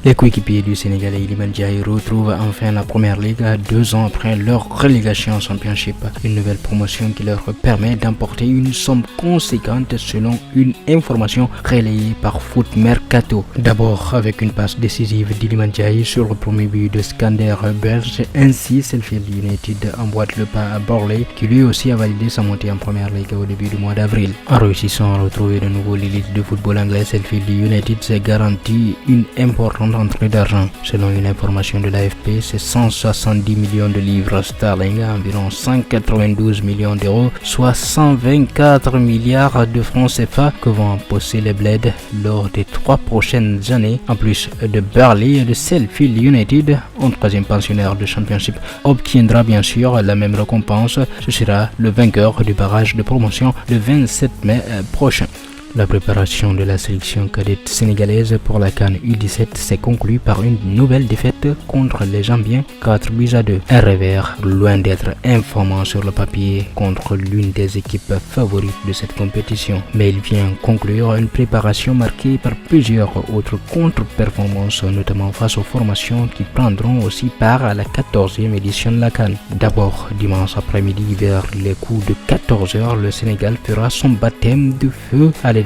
Les coéquipiers du Sénégalais Iliman Ndiaye retrouvent enfin la première ligue 2 ans après leur relégation en Championship. Une nouvelle promotion qui leur permet d'emporter une somme conséquente selon une information relayée par Foot Mercato. D'abord avec une passe décisive d'Iliman Ndiaye sur le premier but de Skander Belge. Ainsi, Sheffield United emboîte le pas à Burnley qui lui aussi a validé sa montée en première ligue au début du mois d'avril. En réussissant à retrouver de nouveau l'élite de football anglais, Sheffield United s'est garanti une importante entrée d'argent. Selon une information de l'AFP, c'est 170 millions de livres sterling, environ 192 millions d'euros, soit 124 milliards de francs CFA que vont imposer les Bleds lors des 3 prochaines années. En plus de Burnley et de Sheffield United, un troisième pensionnaire de Championship obtiendra bien sûr la même récompense. Ce sera le vainqueur du barrage de promotion le 27 mai prochain. La préparation de la sélection cadette sénégalaise pour la CAN U17 s'est conclue par une nouvelle défaite contre les Zambiens, 4-2. Un revers loin d'être informant sur le papier contre l'une des équipes favorites de cette compétition. Mais il vient conclure une préparation marquée par plusieurs autres contre-performances, notamment face aux formations qui prendront aussi part à la 14e édition de la CAN. D'abord, dimanche après-midi vers les coups de 14h, le Sénégal fera son baptême de feu à l'édition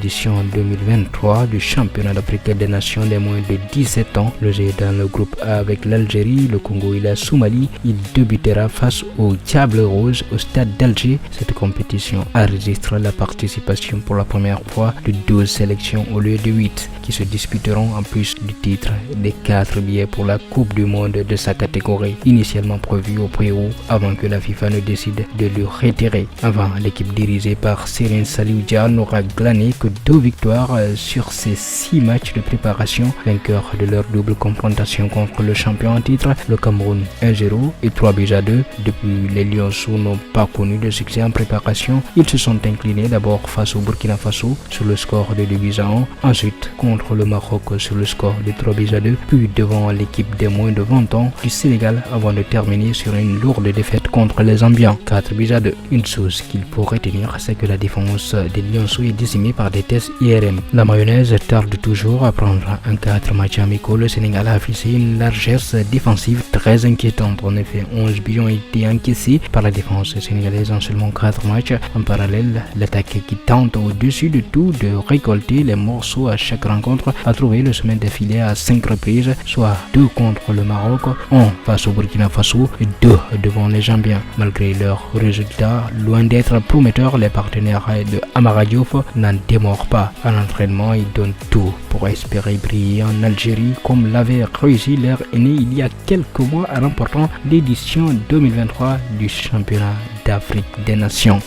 2023 du championnat d'Afrique des Nations des moins de 17 ans. Logé dans le groupe A avec l'Algérie, le Congo et la Somalie, il débutera face aux Diables Rouges au stade d'Alger. Cette compétition enregistre la participation pour la première fois de 12 sélections au lieu de 8 qui se disputeront en plus du titre des 4 billets pour la Coupe du Monde de sa catégorie, initialement prévue au Pérou avant que la FIFA ne décide de le retirer. Avant, l'équipe dirigée par Serigne Saliou Dia n'aura glané que 2 victoires sur ces 6 matchs de préparation, vainqueurs de leur double confrontation contre le champion en titre, le Cameroun 1-0 et 3-2. Depuis, les Lionceaux n'ont pas connu de succès en préparation. Ils se sont inclinés d'abord face au Burkina Faso sur le score de 2-1, ensuite contre le Maroc sur le score de 3-2, puis devant l'équipe des moins de 20 ans du Sénégal avant de terminer sur une lourde défaite contre les Zambiens, 4-2. Une chose qu'il faut retenir, c'est que la défense des Lionceaux est décimée par des tests IRM. La mayonnaise tarde toujours à prendre. En 4 matchs amicaux, le Sénégal a affiché une largesse défensive très inquiétante. En effet, 11 buts ont été encaissés par la défense sénégalaise en seulement 4 matchs. En parallèle, l'attaque qui tente au-dessus de tout de récolter les morceaux à chaque rencontre a trouvé le sommet d'affilée à 5 reprises, soit 2 contre le Maroc, 1 face au Burkina Faso et 2 devant les Zambiens. Malgré leurs résultats loin d'être prometteurs, les partenaires de Amara Diouf n'en démordent pas. À l'entraînement, ils donnent tout pour espérer briller en Algérie comme l'avait réussi leur aîné il y a quelques mois en remportant l'édition 2023 du championnat d'Afrique des Nations.